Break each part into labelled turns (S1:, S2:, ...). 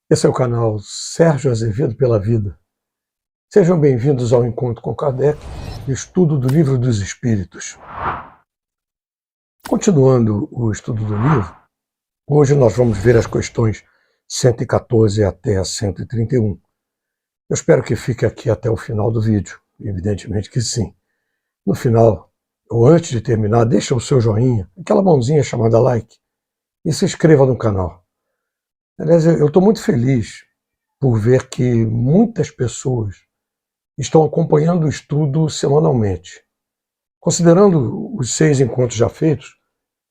S1: Esse é o canal Sérgio Azevedo pela Vida. Sejam bem-vindos ao Encontro com Kardec, estudo do Livro dos Espíritos. Continuando o estudo do livro, hoje nós vamos ver as questões 114 até a 131. Eu espero que fique aqui até o final do vídeo, evidentemente que sim. No final, ou antes de terminar, deixa o seu joinha, aquela mãozinha chamada like, e se inscreva no canal. Aliás, eu estou muito feliz por ver que muitas pessoas estão acompanhando o estudo semanalmente. Considerando os 6 encontros já feitos,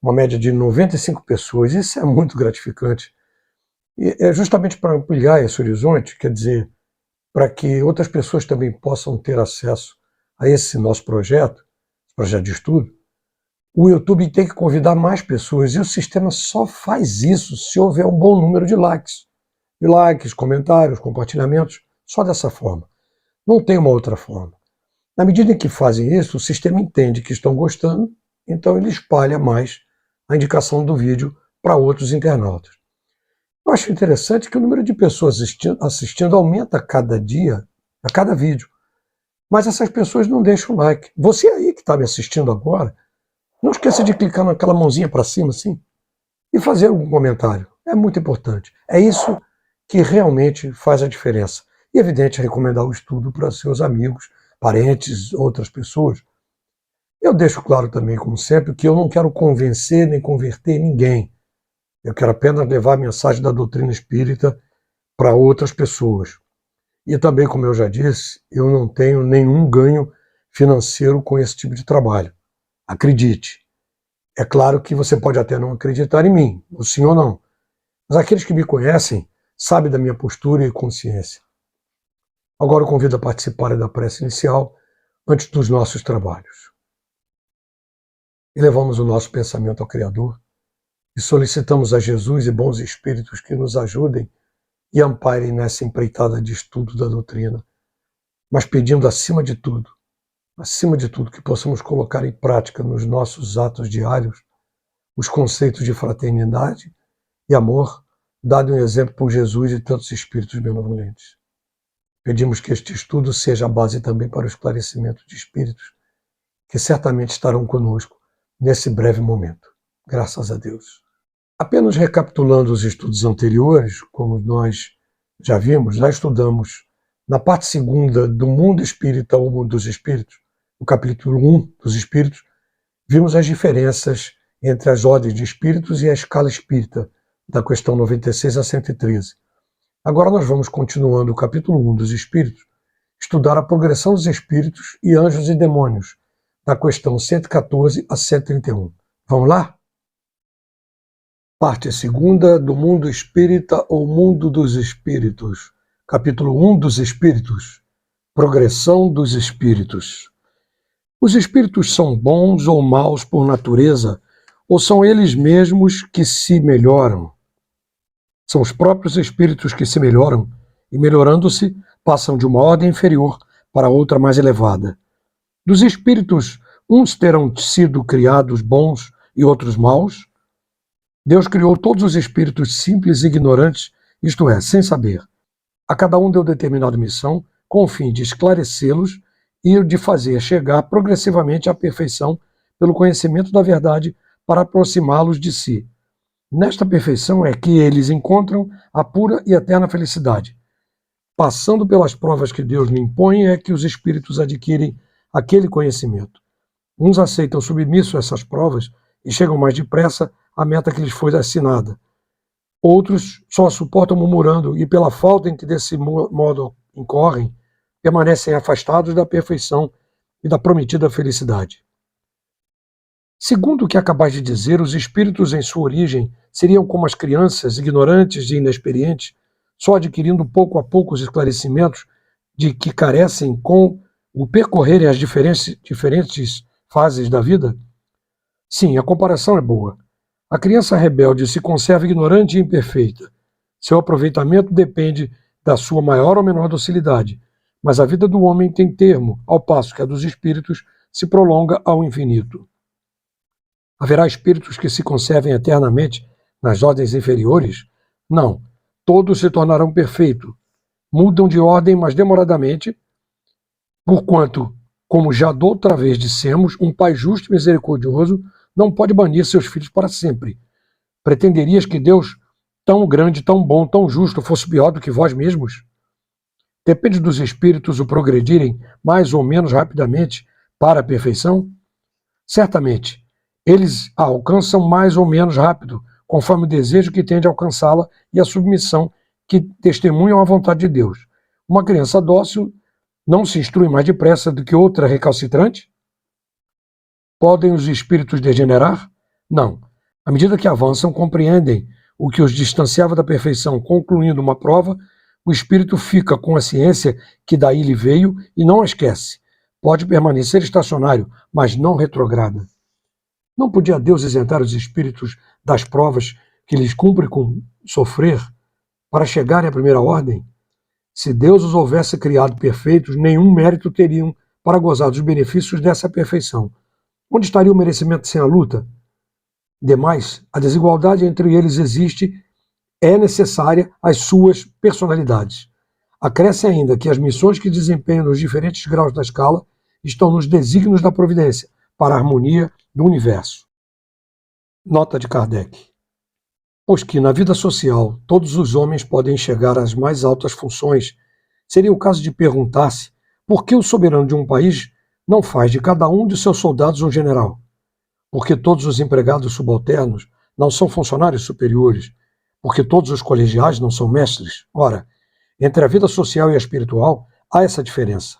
S1: uma média de 95 pessoas, isso é muito gratificante. E é justamente para ampliar esse horizonte, quer dizer, para que outras pessoas também possam ter acesso a esse nosso projeto de estudo, o YouTube tem que convidar mais pessoas, e o sistema só faz isso se houver um bom número de likes. Comentários, compartilhamentos, só dessa forma. Não tem uma outra forma. Na medida em que fazem isso, o sistema entende que estão gostando, então ele espalha mais a indicação do vídeo para outros internautas. Eu acho interessante que o número de pessoas assistindo aumenta a cada dia, a cada vídeo. Mas essas pessoas não deixam like. Você aí que está me assistindo agora, não esqueça de clicar naquela mãozinha para cima assim e fazer algum comentário. É muito importante. É isso que realmente faz a diferença. E, é evidente, recomendar o estudo para seus amigos, parentes, outras pessoas. Eu deixo claro também, como sempre, que eu não quero convencer nem converter ninguém. Eu quero apenas levar a mensagem da doutrina espírita para outras pessoas. E também, como eu já disse, eu não tenho nenhum ganho financeiro com esse tipo de trabalho. Acredite. É claro que você pode até não acreditar em mim, o senhor não. Mas aqueles que me conhecem sabem da minha postura e consciência. Agora eu convido a participar da prece inicial antes dos nossos trabalhos. E levamos o nosso pensamento ao Criador e solicitamos a Jesus e bons espíritos que nos ajudem e amparem nessa empreitada de estudo da doutrina, mas pedindo acima de tudo, que possamos colocar em prática nos nossos atos diários os conceitos de fraternidade e amor, dado um exemplo por Jesus e tantos espíritos benevolentes. Pedimos que este estudo seja a base também para o esclarecimento de espíritos que certamente estarão conosco nesse breve momento. Graças a Deus. Apenas recapitulando os estudos anteriores, como nós já vimos, já estudamos na parte 2ª do Mundo Espírita ou Mundo dos Espíritos, no capítulo 1 dos Espíritos, vimos as diferenças entre as ordens de espíritos e a escala espírita, da questão 96 a 113. Agora nós vamos, continuando o capítulo 1 dos Espíritos, estudar a progressão dos espíritos e anjos e demônios, da questão 114 a 131. Vamos lá? Parte 2ª do Mundo Espírita ou Mundo dos Espíritos, capítulo 1 dos Espíritos, progressão dos espíritos. Os espíritos são bons ou maus por natureza, ou são eles mesmos que se melhoram? São os próprios espíritos que se melhoram, e melhorando-se, passam de uma ordem inferior para outra mais elevada. Dos espíritos, uns terão sido criados bons e outros maus? Deus criou todos os espíritos simples e ignorantes, isto é, sem saber. A cada um deu determinada missão, com o fim de esclarecê-los e de fazer chegar progressivamente à perfeição pelo conhecimento da verdade para aproximá-los de si. Nesta perfeição é que eles encontram a pura e eterna felicidade. Passando pelas provas que Deus lhe impõe é que os espíritos adquirem aquele conhecimento. Uns aceitam submisso essas provas e chegam mais depressa à meta que lhes foi assinada. Outros só a suportam murmurando e, pela falta em que desse modo incorrem, permanecem afastados da perfeição e da prometida felicidade. Segundo o que acabais de dizer, os espíritos em sua origem seriam como as crianças, ignorantes e inexperientes, só adquirindo pouco a pouco os esclarecimentos de que carecem com o percorrerem as diferentes fases da vida? Sim, a comparação é boa. A criança rebelde se conserva ignorante e imperfeita. Seu aproveitamento depende da sua maior ou menor docilidade, mas a vida do homem tem termo, ao passo que a dos espíritos se prolonga ao infinito. Haverá espíritos que se conservem eternamente nas ordens inferiores? Não. todos se tornarão perfeitos. Mudam de ordem, mas demoradamente, porquanto, como já doutra vez dissemos, um Pai justo e misericordioso não pode banir seus filhos para sempre. Pretenderias que Deus, tão grande, tão bom, tão justo, fosse pior do que vós mesmos? Depende dos espíritos o progredirem mais ou menos rapidamente para a perfeição? Certamente, eles a alcançam mais ou menos rápido, conforme o desejo que têm de alcançá-la e a submissão que testemunham à vontade de Deus. Uma criança dócil não se instrui mais depressa do que outra recalcitrante? Podem os espíritos degenerar? Não. À medida que avançam, compreendem o que os distanciava da perfeição, concluindo uma prova, o espírito fica com a ciência que daí lhe veio e não a esquece. Pode permanecer estacionário, mas não retrograda. Não podia Deus isentar os espíritos das provas que lhes cumpre com sofrer para chegarem à primeira ordem? Se Deus os houvesse criado perfeitos, nenhum mérito teriam para gozar dos benefícios dessa perfeição. Onde estaria o merecimento sem a luta? Demais, a desigualdade entre eles existe, é necessária às suas personalidades. Acresce ainda que as missões que desempenham nos diferentes graus da escala estão nos desígnios da providência, para a harmonia do universo. Nota de Kardec. Pois que, na vida social, todos os homens podem chegar às mais altas funções, seria o caso de perguntar-se por que o soberano de um país não faz de cada um de seus soldados um general? Porque todos os empregados subalternos não são funcionários superiores? Porque todos os colegiais não são mestres? Ora, entre a vida social e a espiritual há essa diferença.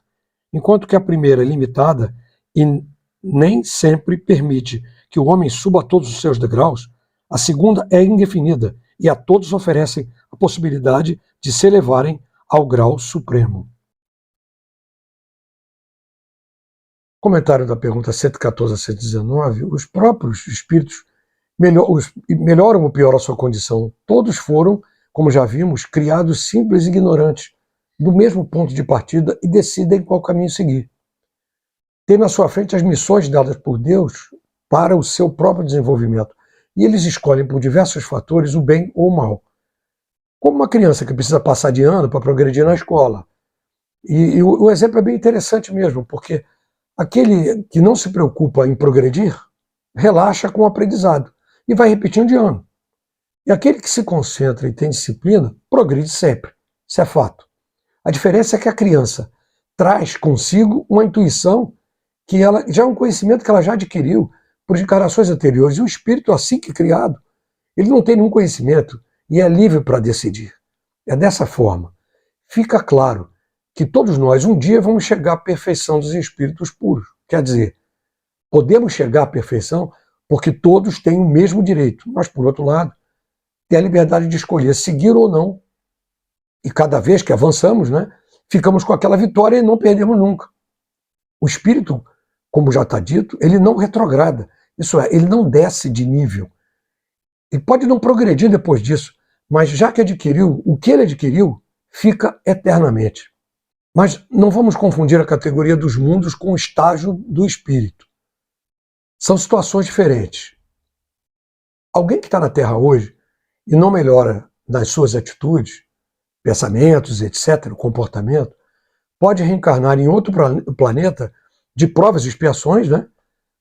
S1: Enquanto que a primeira é limitada e nem sempre permite que o homem suba a todos os seus degraus, a segunda é indefinida e a todos oferecem a possibilidade de se elevarem ao grau supremo. Comentário da pergunta 114 a 119, os próprios espíritos melhoram ou pioram a sua condição. Todos foram, como já vimos, criados simples e ignorantes, do mesmo ponto de partida e decidem qual caminho seguir. Tem na sua frente as missões dadas por Deus para o seu próprio desenvolvimento, e eles escolhem por diversos fatores o bem ou o mal. Como uma criança que precisa passar de ano para progredir na escola. E o exemplo é bem interessante mesmo, porque aquele que não se preocupa em progredir, relaxa com o aprendizado e vai repetindo de ano. E aquele que se concentra e tem disciplina, progride sempre. Isso é fato. A diferença é que a criança traz consigo uma intuição que ela já é um conhecimento que ela já adquiriu por encarnações anteriores. E o espírito, assim que criado, ele não tem nenhum conhecimento e é livre para decidir. É dessa forma. Fica claro que todos nós um dia vamos chegar à perfeição dos espíritos puros. Quer dizer, podemos chegar à perfeição porque todos têm o mesmo direito, mas, por outro lado, tem a liberdade de escolher seguir ou não. E cada vez que avançamos, ficamos com aquela vitória e não perdemos nunca. O espírito, como já está dito, ele não retrograda. Isso é, ele não desce de nível. Ele pode não progredir depois disso, mas já que adquiriu, o que ele adquiriu fica eternamente. Mas não vamos confundir a categoria dos mundos com o estágio do espírito. São situações diferentes. Alguém que está na Terra hoje e não melhora nas suas atitudes, pensamentos, etc., comportamento, pode reencarnar em outro planeta de provas e expiações,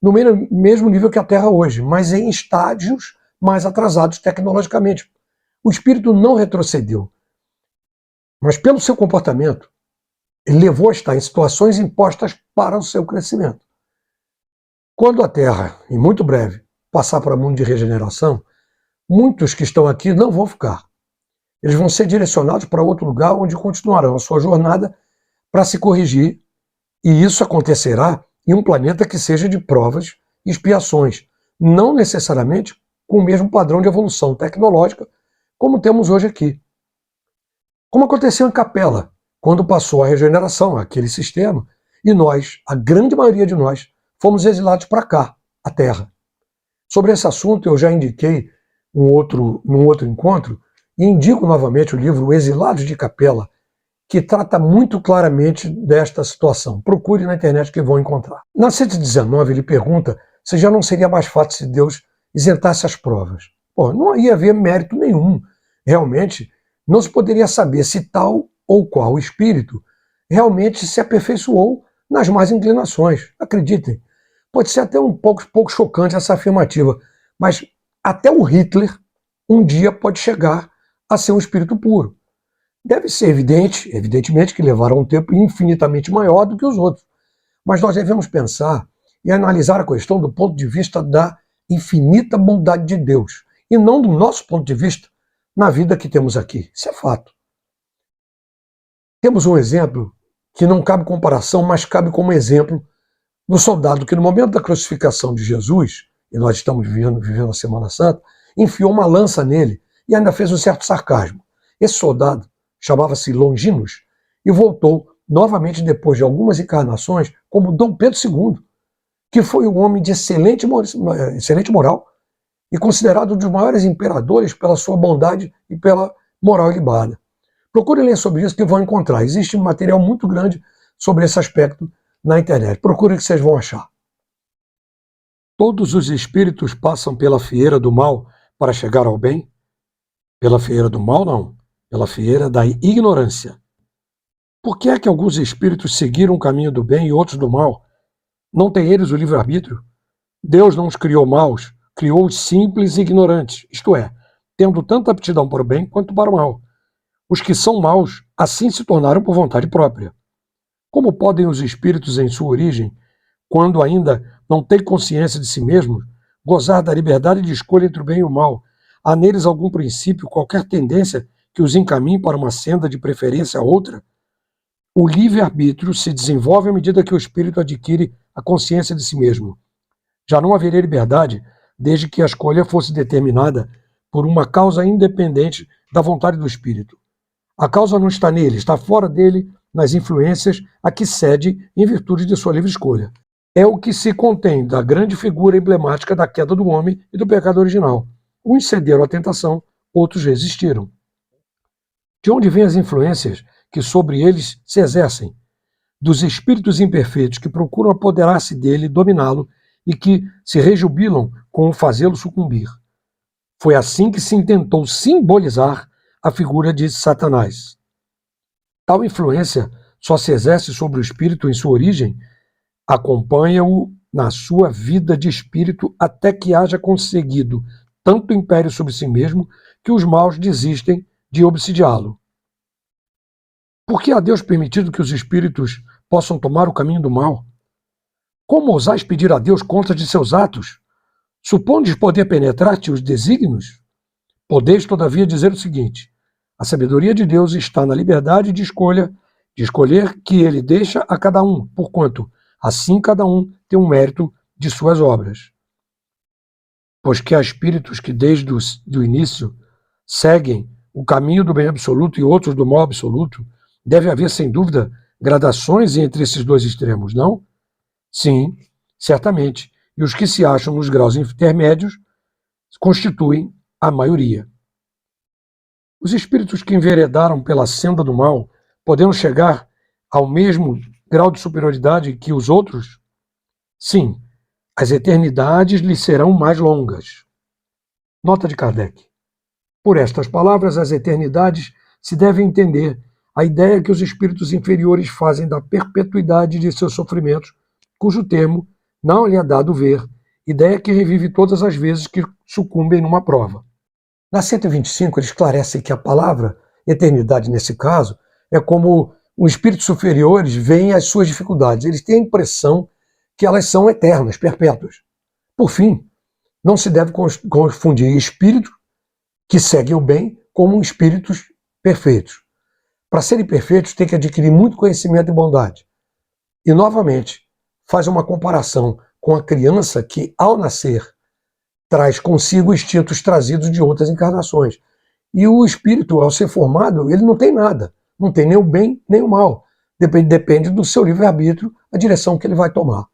S1: no mesmo nível que a Terra hoje, mas em estágios mais atrasados tecnologicamente. O espírito não retrocedeu, mas pelo seu comportamento, ele levou a estar em situações impostas para o seu crescimento. Quando a Terra, em muito breve, passar para o mundo de regeneração, muitos que estão aqui não vão ficar. Eles vão ser direcionados para outro lugar onde continuarão a sua jornada para se corrigir, e isso acontecerá em um planeta que seja de provas e expiações, não necessariamente com o mesmo padrão de evolução tecnológica como temos hoje aqui. Como aconteceu em Capela, quando passou a regeneração, aquele sistema, e nós, a grande maioria de nós, fomos exilados para cá, a Terra. Sobre esse assunto eu já indiquei num outro encontro, e indico novamente o livro Exilados de Capela, que trata muito claramente desta situação. Procure na internet que vão encontrar. Na 119 ele pergunta se já não seria mais fácil se Deus isentasse as provas. Não ia haver mérito nenhum. Realmente, não se poderia saber se tal ou qual espírito realmente se aperfeiçoou nas más inclinações. Acreditem, pode ser até um pouco chocante essa afirmativa, mas até o Hitler um dia pode chegar a ser um espírito puro. Deve ser evidentemente que levará um tempo infinitamente maior do que os outros, mas nós devemos pensar e analisar a questão do ponto de vista da infinita bondade de Deus, e não do nosso ponto de vista na vida que temos aqui. Isso é fato. Temos um exemplo que não cabe comparação, mas cabe como exemplo do soldado que no momento da crucificação de Jesus, e nós estamos vivendo a Semana Santa, enfiou uma lança nele e ainda fez um certo sarcasmo. Esse soldado chamava-se Longinus e voltou novamente depois de algumas encarnações como Dom Pedro II, que foi um homem de excelente moral e considerado um dos maiores imperadores pela sua bondade e pela moral ilibada. Procurem ler sobre isso que vão encontrar. Existe um material muito grande sobre esse aspecto na internet. Procurem que vocês vão achar. Todos os espíritos passam pela fieira do mal para chegar ao bem? Pela fieira do mal, não. Pela fieira da ignorância. Por que é que alguns espíritos seguiram o caminho do bem e outros do mal? Não têm eles o livre-arbítrio? Deus não os criou maus, criou-os simples e ignorantes, isto é, tendo tanta aptidão para o bem quanto para o mal. Os que são maus, assim se tornaram por vontade própria. Como podem os espíritos em sua origem, quando ainda não têm consciência de si mesmos, gozar da liberdade de escolha entre o bem e o mal? Há neles algum princípio, qualquer tendência que os encaminhe para uma senda de preferência a outra? O livre-arbítrio se desenvolve à medida que o espírito adquire a consciência de si mesmo. Já não haveria liberdade desde que a escolha fosse determinada por uma causa independente da vontade do espírito. A causa não está nele, está fora dele, nas influências a que cede em virtude de sua livre escolha. É o que se contém da grande figura emblemática da queda do homem e do pecado original. Uns cederam à tentação, outros resistiram. De onde vêm as influências que sobre eles se exercem? Dos espíritos imperfeitos que procuram apoderar-se dele, dominá-lo, e que se rejubilam com o fazê-lo sucumbir. Foi assim que se intentou simbolizar a figura de Satanás. Tal influência só se exerce sobre o espírito em sua origem, acompanha-o na sua vida de espírito até que haja conseguido tanto império sobre si mesmo que os maus desistem de obsidiá-lo. Por que há Deus permitido que os espíritos possam tomar o caminho do mal? Como ousais pedir a Deus conta de seus atos? Supondes poder penetrar-te os desígnios? Podeis, todavia, dizer o seguinte: a sabedoria de Deus está na liberdade de escolher que ele deixa a cada um, porquanto assim cada um tem um mérito de suas obras. Pois que há espíritos que desde o início seguem o caminho do bem absoluto e outros do mal absoluto, deve haver, sem dúvida, gradações entre esses dois extremos, não? Sim, certamente. E os que se acham nos graus intermédios constituem a maioria. Os espíritos que enveredaram pela senda do mal podendo chegar ao mesmo grau de superioridade que os outros? Sim, as eternidades lhes serão mais longas. Nota de Kardec. Por estas palavras, as eternidades se devem entender a ideia que os espíritos inferiores fazem da perpetuidade de seus sofrimentos, cujo termo não lhe é dado ver, ideia que revive todas as vezes que sucumbem numa prova. Na 125, ele esclarece que a palavra eternidade, nesse caso, é como os espíritos superiores veem as suas dificuldades. Eles têm a impressão que elas são eternas, perpétuas. Por fim, não se deve confundir espíritos que seguem o bem como espíritos perfeitos. Para serem perfeitos, tem que adquirir muito conhecimento e bondade. E, novamente, faz uma comparação com a criança que, ao nascer, traz consigo instintos trazidos de outras encarnações. E o espírito, ao ser formado, ele não tem nada. Não tem nem o bem, nem o mal. Depende do seu livre-arbítrio, a direção que ele vai tomar.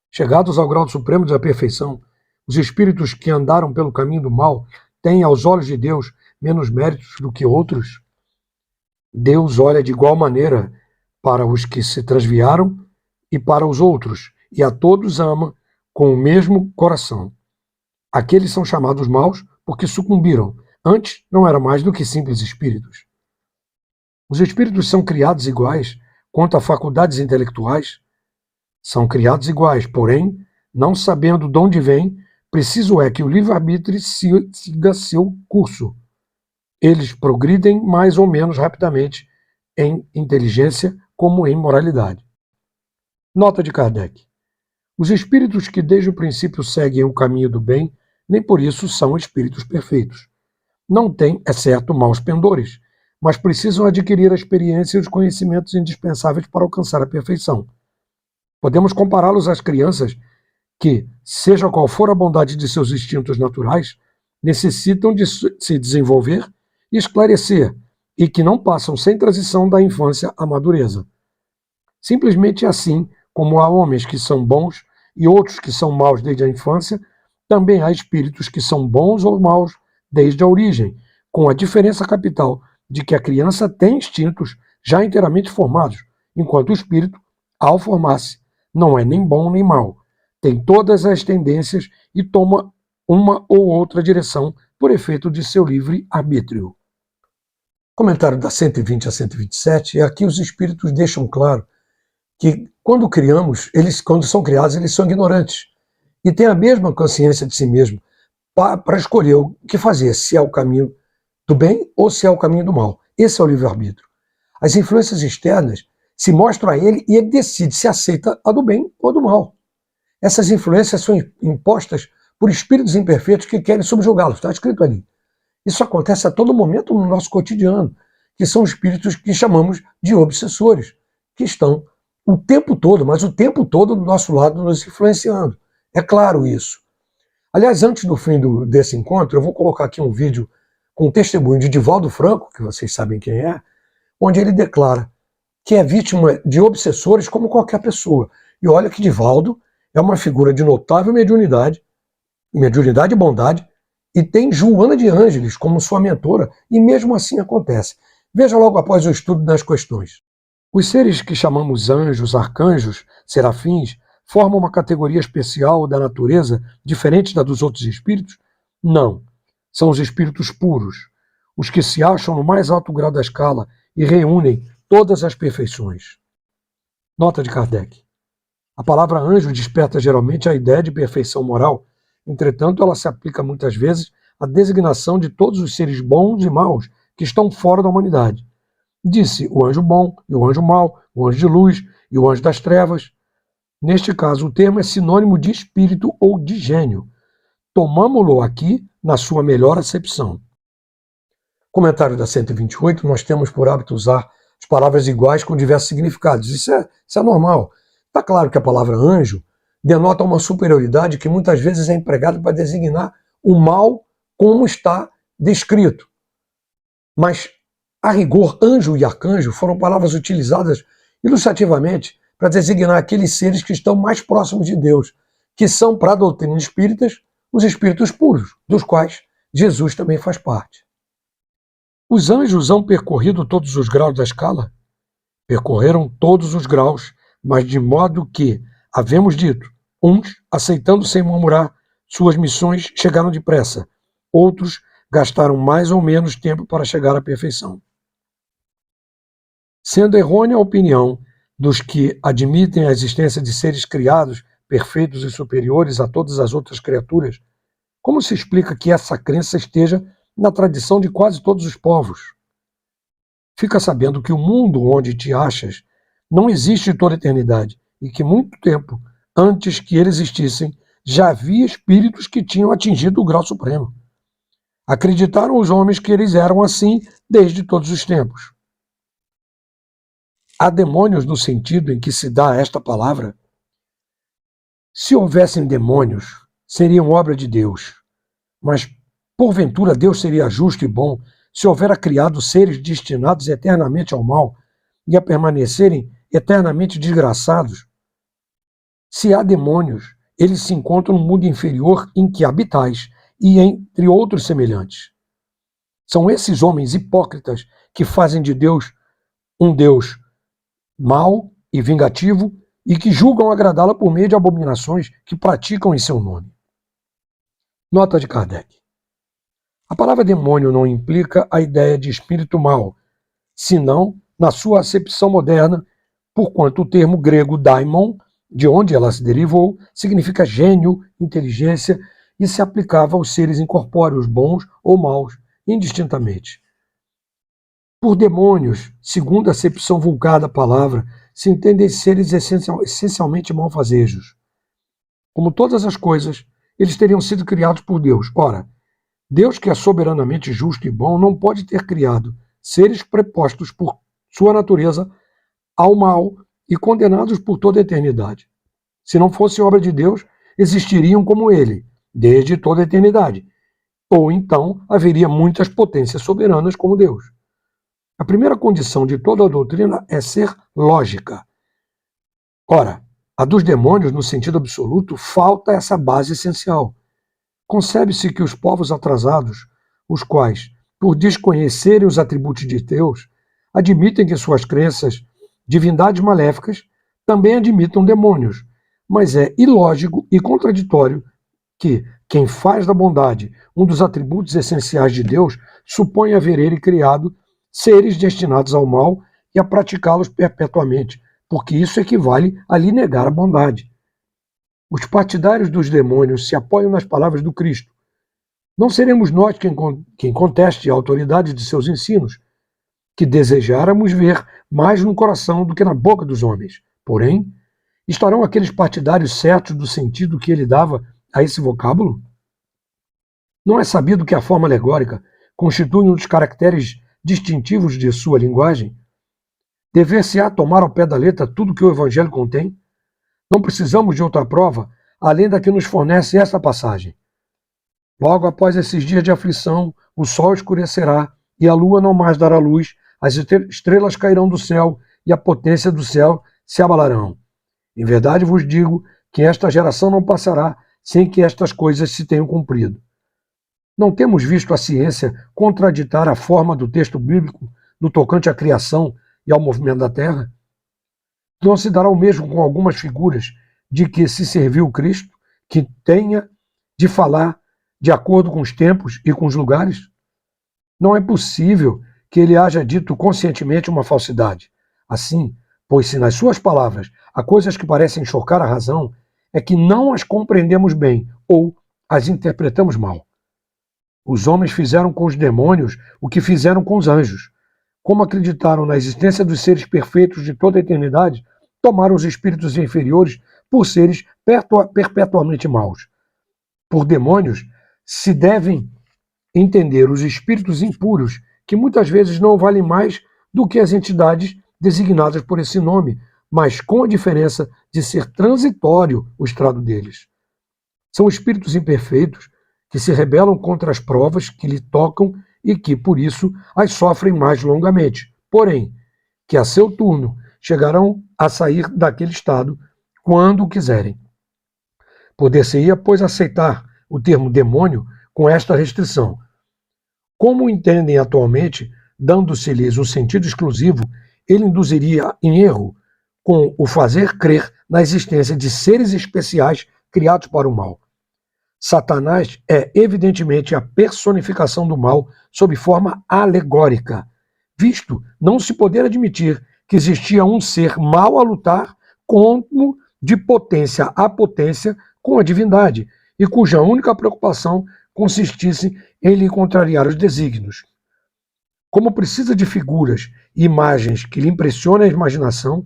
S1: Chegados ao grau supremo da perfeição, os espíritos que andaram pelo caminho do mal têm, aos olhos de Deus, menos méritos do que outros? Deus olha de igual maneira para os que se transviaram e para os outros, e a todos ama com o mesmo coração. Aqueles são chamados maus porque sucumbiram, Antes, não era mais do que simples espíritos. Os espíritos são criados iguais quanto a faculdades intelectuais. São criados iguais, porém, não sabendo de onde vêm, preciso é que o livre-arbítrio siga seu curso. Eles progridem mais ou menos rapidamente em inteligência como em moralidade. Nota de Kardec. Os espíritos que desde o princípio seguem o caminho do bem, nem por isso são espíritos perfeitos. Não têm, é certo, maus pendores, mas precisam adquirir a experiência e os conhecimentos indispensáveis para alcançar a perfeição. Podemos compará-los às crianças que, seja qual for a bondade de seus instintos naturais, necessitam de se desenvolver e esclarecer, e que não passam sem transição da infância à madureza. Simplesmente assim como há homens que são bons e outros que são maus desde a infância, também há espíritos que são bons ou maus desde a origem, com a diferença capital de que a criança tem instintos já inteiramente formados, enquanto o espírito, ao formar-se, não é nem bom nem mau. Tem todas as tendências e toma uma ou outra direção por efeito de seu livre arbítrio. Comentário da 120 a 127, aqui os espíritos deixam claro que quando são criados, eles são ignorantes e têm a mesma consciência de si mesmo para escolher o que fazer, se é o caminho do bem ou se é o caminho do mal. Esse é o livre-arbítrio. As influências externas se mostram a ele e ele decide se aceita a do bem ou do mal. Essas influências são impostas por espíritos imperfeitos que querem subjugá-los, está escrito ali. Isso acontece a todo momento no nosso cotidiano, que são espíritos que chamamos de obsessores, que estão o tempo todo, mas o tempo todo do nosso lado nos influenciando. É claro isso. Aliás, antes do fim desse encontro, eu vou colocar aqui um vídeo com um testemunho de Divaldo Franco, que vocês sabem quem é, onde ele declara que é vítima de obsessores como qualquer pessoa. E olha que Divaldo é uma figura de notável mediunidade e bondade, e tem Joana de Ângeles como sua mentora, e mesmo assim acontece. Veja logo após o estudo das questões. Os seres que chamamos anjos, arcanjos, serafins, formam uma categoria especial da natureza, diferente da dos outros espíritos? Não. São os espíritos puros, os que se acham no mais alto grau da escala e reúnem todas as perfeições. Nota de Kardec. A palavra anjo desperta geralmente a ideia de perfeição moral, entretanto ela se aplica muitas vezes à designação de todos os seres bons e maus que estão fora da humanidade. Disse o anjo bom e o anjo mau, o anjo de luz e o anjo das trevas. Neste caso, o termo é sinônimo de espírito ou de gênio. Tomamo-lo aqui na sua melhor acepção. Comentário da 128, nós temos por hábito usar as palavras iguais com diversos significados. Isso é normal. Está claro que a palavra anjo denota uma superioridade que muitas vezes é empregada para designar o mal como está descrito. Mas, a rigor, anjo e arcanjo foram palavras utilizadas ilustrativamente para designar aqueles seres que estão mais próximos de Deus, que são, para a doutrina espírita, os espíritos puros, dos quais Jesus também faz parte. Os anjos hão percorrido todos os graus da escala? Percorreram todos os graus, mas de modo que, havemos dito, uns, aceitando sem murmurar suas missões, chegaram depressa, outros gastaram mais ou menos tempo para chegar à perfeição. Sendo errônea a opinião dos que admitem a existência de seres criados, perfeitos e superiores a todas as outras criaturas, como se explica que essa crença esteja na tradição de quase todos os povos? Fica sabendo que o mundo onde te achas não existe em toda a eternidade e que muito tempo antes que eles existissem já havia espíritos que tinham atingido o grau supremo. Acreditaram os homens que eles eram assim desde todos os tempos. Há demônios no sentido em que se dá esta palavra? Se houvessem demônios, seriam obra de Deus. Mas, porventura, Deus seria justo e bom se houvera criado seres destinados eternamente ao mal e a permanecerem eternamente desgraçados? Se há demônios, eles se encontram no mundo inferior em que habitais e entre outros semelhantes. São esses homens hipócritas que fazem de Deus um Deus mau e vingativo e que julgam agradá-la por meio de abominações que praticam em seu nome. Nota de Kardec. A palavra demônio não implica a ideia de espírito mau, senão na sua acepção moderna, porquanto o termo grego daimon, de onde ela se derivou, significa gênio, inteligência e se aplicava aos seres incorpóreos, bons ou maus, indistintamente. Por demônios, segundo a acepção vulgar da palavra, se entendem seres essencialmente malfazejos. Como todas as coisas, eles teriam sido criados por Deus. Ora, Deus, que é soberanamente justo e bom, não pode ter criado seres prepostos por sua natureza ao mal e condenados por toda a eternidade. Se não fosse obra de Deus, existiriam como ele, desde toda a eternidade. Ou então haveria muitas potências soberanas como Deus. A primeira condição de toda a doutrina é ser lógica. Ora, a dos demônios, no sentido absoluto, falta essa base essencial. Concebe-se que os povos atrasados, os quais, por desconhecerem os atributos de Deus, admitem que suas crenças, divindades maléficas, também admitam demônios, mas é ilógico e contraditório que quem faz da bondade um dos atributos essenciais de Deus supõe haver ele criado seres destinados ao mal e a praticá-los perpetuamente, porque isso equivale a lhe negar a bondade. Os partidários dos demônios se apoiam nas palavras do Cristo. Não seremos nós quem conteste a autoridade de seus ensinos, que desejáramos ver mais no coração do que na boca dos homens. Porém, estarão aqueles partidários certos do sentido que ele dava a esse vocábulo? Não é sabido que a forma alegórica constitui um dos caracteres distintivos de sua linguagem? Dever-se-á tomar ao pé da letra tudo que o Evangelho contém? Não precisamos de outra prova, além da que nos fornece esta passagem. Logo após esses dias de aflição, o sol escurecerá, e a lua não mais dará luz, as estrelas cairão do céu, e a potência do céu se abalarão. Em verdade vos digo que esta geração não passará sem que estas coisas se tenham cumprido. Não temos visto a ciência contraditar a forma do texto bíblico no tocante à criação e ao movimento da terra? Não se dará o mesmo com algumas figuras de que se serviu Cristo, que tenha de falar de acordo com os tempos e com os lugares? Não é possível que ele haja dito conscientemente uma falsidade. Assim, pois se nas suas palavras há coisas que parecem chocar a razão, é que não as compreendemos bem ou as interpretamos mal. Os homens fizeram com os demônios o que fizeram com os anjos. Como acreditaram na existência dos seres perfeitos de toda a eternidade, tomaram os espíritos inferiores por seres perpetuamente maus. Por demônios se devem entender os espíritos impuros, que muitas vezes não valem mais do que as entidades designadas por esse nome, mas com a diferença de ser transitório o estrado deles. São espíritos imperfeitos que se rebelam contra as provas que lhe tocam e que, por isso, as sofrem mais longamente. Porém, que a seu turno chegarão a sair daquele estado quando quiserem. Poder-se-ia, pois, aceitar o termo demônio com esta restrição. Como o entendem atualmente, dando-se-lhes um sentido exclusivo, ele induziria em erro com o fazer crer na existência de seres especiais criados para o mal. Satanás é, evidentemente, a personificação do mal sob forma alegórica, visto não se poder admitir que existia um ser mau a lutar como de potência a potência com a divindade, e cuja única preocupação consistisse em lhe contrariar os desígnios. Como precisa de figuras e imagens que lhe impressionem a imaginação,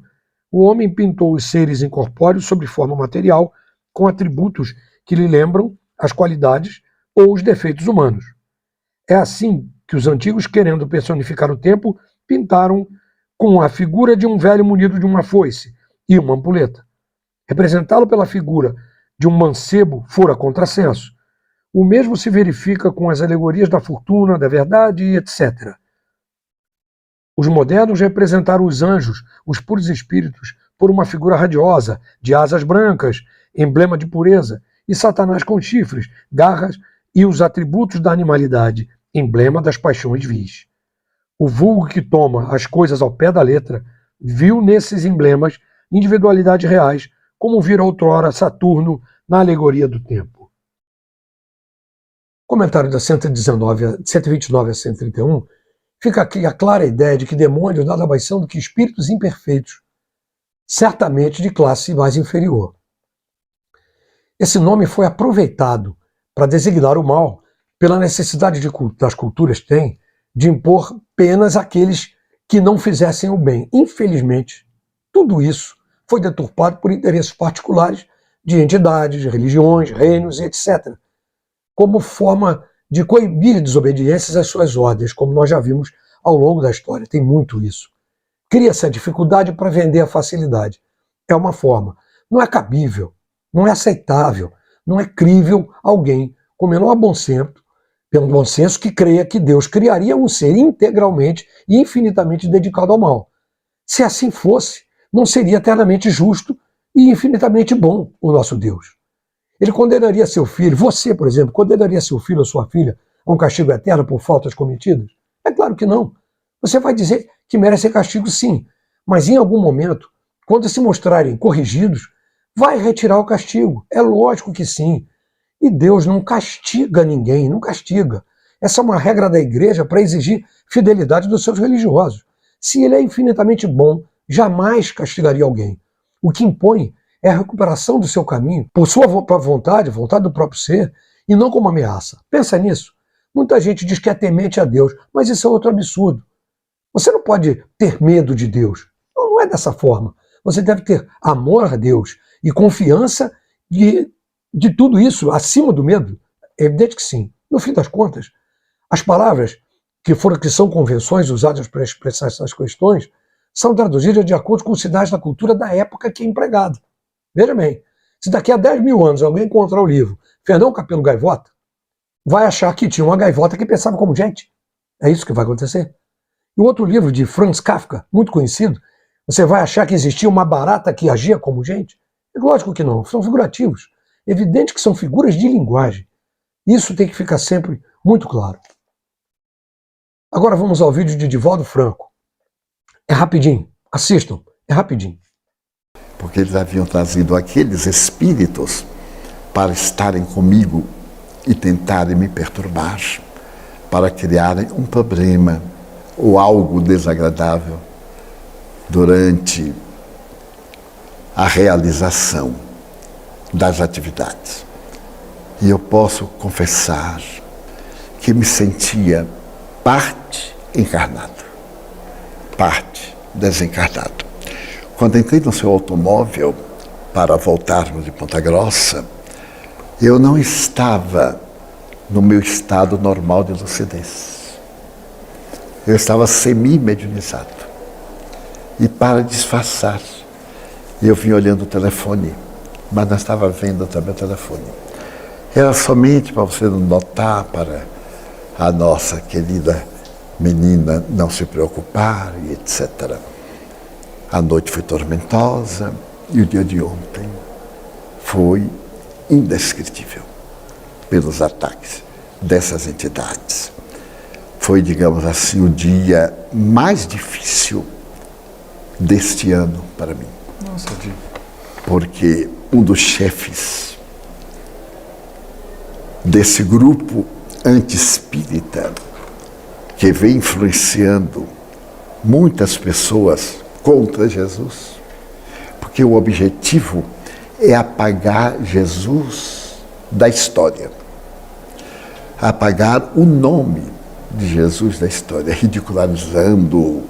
S1: o homem pintou os seres incorpóreos sob forma material, com atributos que lhe lembram as qualidades ou os defeitos humanos. É assim que os antigos, querendo personificar o tempo, pintaram com a figura de um velho munido de uma foice e uma ampulheta. Representá-lo pela figura de um mancebo fora contrassenso. O mesmo se verifica com as alegorias da fortuna, da verdade, etc. Os modernos representaram os anjos, os puros espíritos, por uma figura radiosa, de asas brancas, emblema de pureza, e Satanás com chifres, garras e os atributos da animalidade, emblema das paixões vis. O vulgo que toma as coisas ao pé da letra viu nesses emblemas individualidades reais, como vira outrora Saturno na alegoria do tempo. Comentário da 129 a 131, fica aqui a clara ideia de que demônios nada mais são do que espíritos imperfeitos, certamente de classe mais inferior. Esse nome foi aproveitado para designar o mal pela necessidade das culturas têm de impor penas àqueles que não fizessem o bem. Infelizmente, tudo isso foi deturpado por interesses particulares de entidades, religiões, reinos, etc., como forma de coibir desobediências às suas ordens, como nós já vimos ao longo da história. Tem muito isso. Cria-se a dificuldade para vender a facilidade. É uma forma. Não é cabível, não é aceitável, não é crível alguém com menor bom senso, pelo bom senso, que creia que Deus criaria um ser integralmente e infinitamente dedicado ao mal. Se assim fosse, não seria eternamente justo e infinitamente bom o nosso Deus. Ele condenaria seu filho, você, por exemplo, condenaria seu filho ou sua filha a um castigo eterno por faltas cometidas? É claro que não. Você vai dizer que merece castigo, sim, mas em algum momento, quando se mostrarem corrigidos, vai retirar o castigo. É lógico que sim. E Deus não castiga ninguém, não castiga. Essa é uma regra da igreja para exigir fidelidade dos seus religiosos. Se ele é infinitamente bom, jamais castigaria alguém. O que impõe é a recuperação do seu caminho, por sua vontade do próprio ser, e não como ameaça. Pensa nisso. Muita gente diz que é temente a Deus, mas isso é outro absurdo. Você não pode ter medo de Deus. Não é dessa forma. Você deve ter amor a Deus e confiança de tudo isso acima do medo. É evidente que sim. No fim das contas, as palavras que são convenções usadas para expressar essas questões são traduzidas de acordo com os sinais da cultura da época que é empregada. Veja bem, se daqui a 10 mil anos alguém encontrar o livro Fernão Capelo Gaivota, vai achar que tinha uma gaivota que pensava como gente. É isso que vai acontecer. E o outro livro de Franz Kafka, muito conhecido, você vai achar que existia uma barata que agia como gente? É lógico que não, são figurativos. É evidente que são figuras de linguagem. Isso tem que ficar sempre muito claro. Agora vamos ao vídeo de Divaldo Franco. É rapidinho, assistam, é rapidinho.
S2: Porque eles haviam trazido aqueles espíritos para estarem comigo e tentarem me perturbar, para criarem um problema ou algo desagradável durante a realização das atividades. E eu posso confessar que me sentia parte encarnado, parte desencarnado. Quando entrei no seu automóvel para voltarmos de Ponta Grossa, eu não estava no meu estado normal de lucidez. Eu estava semi-mediunizado. E para disfarçar, eu vim olhando o telefone, mas não estava vendo também o telefone. Era somente para você não notar, para a nossa querida menina não se preocupar e etc. A noite foi tormentosa e o dia de ontem foi indescritível pelos ataques dessas entidades. Foi, digamos assim, o dia mais difícil deste ano para mim.
S3: Nossa, Di.
S2: Porque um dos chefes desse grupo anti-espírita que vem influenciando muitas pessoas contra Jesus, porque o objetivo é apagar Jesus da história, apagar o nome de Jesus da história, ridicularizando-o,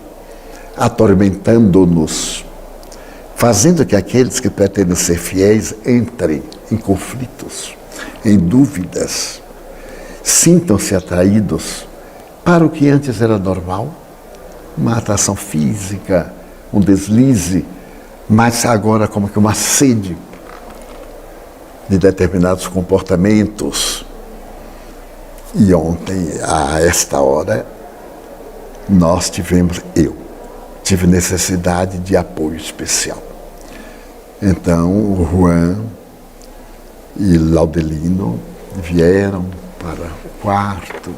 S2: atormentando-nos, fazendo que aqueles que pretendem ser fiéis entrem em conflitos, em dúvidas, sintam-se atraídos para o que antes era normal, uma atração física, um deslize, mas agora como que uma sede de determinados comportamentos. E ontem, a esta hora, eu tive necessidade de apoio especial. Então, o Juan e Laudelino vieram para o quarto,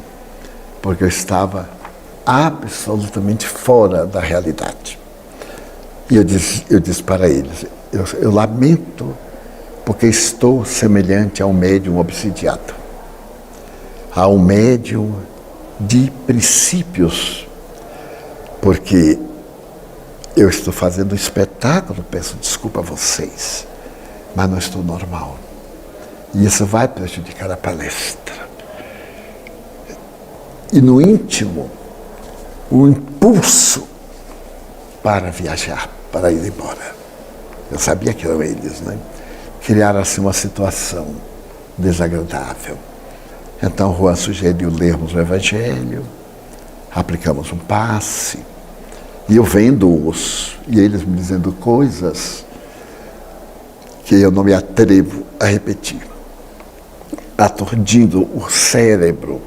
S2: porque eu estava absolutamente fora da realidade. E eu disse para eles, eu lamento porque estou semelhante a um médium obsidiado. a um médium de princípios, porque eu estou fazendo um espetáculo, peço desculpa a vocês, mas não estou normal. E isso vai prejudicar a palestra. E no íntimo, o impulso para viajar, para ir embora. Eu sabia que eram eles, né? Criaram assim uma situação desagradável. Então Juan sugeriu lermos o Evangelho, aplicamos um passe, e eu vendo-os, e eles me dizendo coisas que eu não me atrevo a repetir, aturdindo o cérebro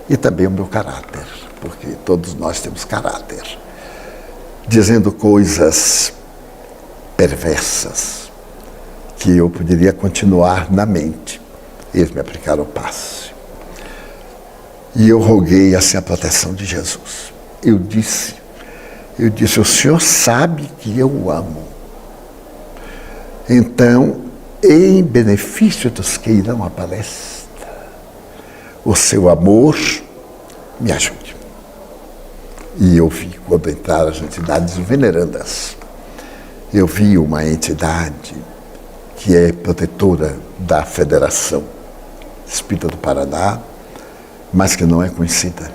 S2: e também o meu caráter, porque todos nós temos caráter, dizendo coisas perversas que eu poderia continuar na mente. Eles me aplicaram o passe. E eu roguei assim a proteção de Jesus. Eu disse, o Senhor sabe que eu o amo. Então, em benefício dos que irão à palestra, o seu amor me ajude. E eu vi, quando entraram as entidades venerandas, eu vi uma entidade que é protetora da Federação Espírita do Paraná, mas que não é conhecida.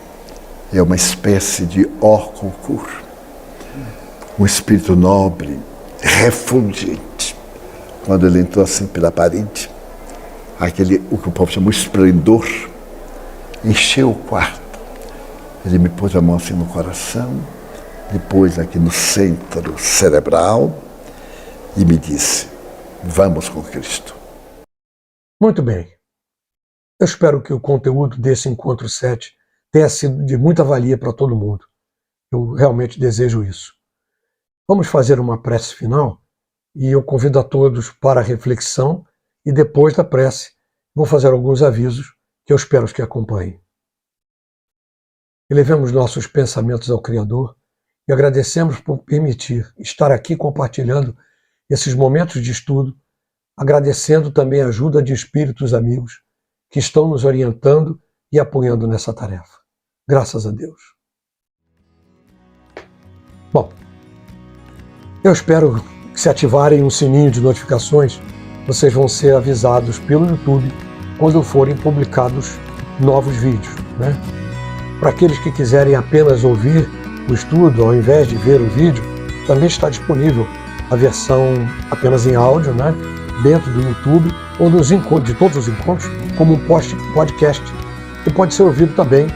S2: É uma espécie de Orconcur, um espírito nobre, refulgente. Quando ele entrou assim pela parede, o que o povo chama de esplendor, encheu o quarto. Ele me pôs a mão assim no coração, depois aqui no centro cerebral, e me disse: vamos com Cristo.
S1: Muito bem. Eu espero que o conteúdo desse Encontro 7 tenha sido de muita valia para todo mundo. Eu realmente desejo isso. Vamos fazer uma prece final e eu convido a todos para a reflexão e depois da prece vou fazer alguns avisos que eu espero que acompanhem. Elevemos nossos pensamentos ao Criador e agradecemos por permitir estar aqui compartilhando esses momentos de estudo, agradecendo também a ajuda de espíritos amigos que estão nos orientando e apoiando nessa tarefa. Graças a Deus. Bom, eu espero que, se ativarem um sininho de notificações, vocês vão ser avisados pelo YouTube quando forem publicados novos vídeos, né? Para aqueles que quiserem apenas ouvir o estudo ao invés de ver o vídeo, também está disponível a versão apenas em áudio, né? Dentro do YouTube ou de todos os encontros, como um podcast, que pode ser ouvido também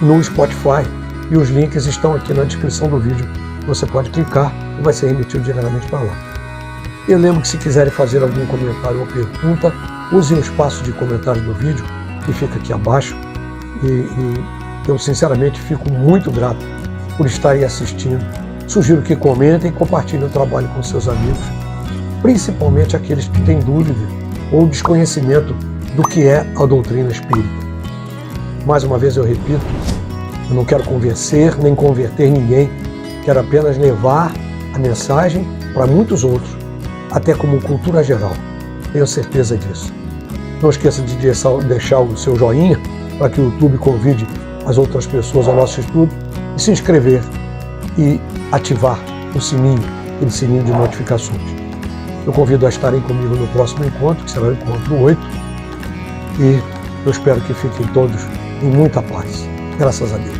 S1: no Spotify. E os links estão aqui na descrição do vídeo. Você pode clicar e vai ser remetido diretamente para lá. Eu lembro que, se quiserem fazer algum comentário ou pergunta, usem o espaço de comentário do vídeo que fica aqui abaixo. E eu sinceramente fico muito grato por estarem assistindo. Sugiro que comentem e compartilhem o trabalho com seus amigos, principalmente aqueles que têm dúvida ou desconhecimento do que é a doutrina espírita. Mais uma vez eu repito, eu não quero convencer nem converter ninguém, quero apenas levar a mensagem para muitos outros, até como cultura geral. Tenho certeza disso. Não esqueça de deixar o seu joinha para que o YouTube convide as outras pessoas ao nosso estudo e se inscrever e ativar o sininho, aquele sininho de notificações. Eu convido a estarem comigo no próximo encontro, que será o encontro 8, e eu espero que fiquem todos em muita paz. Graças a Deus.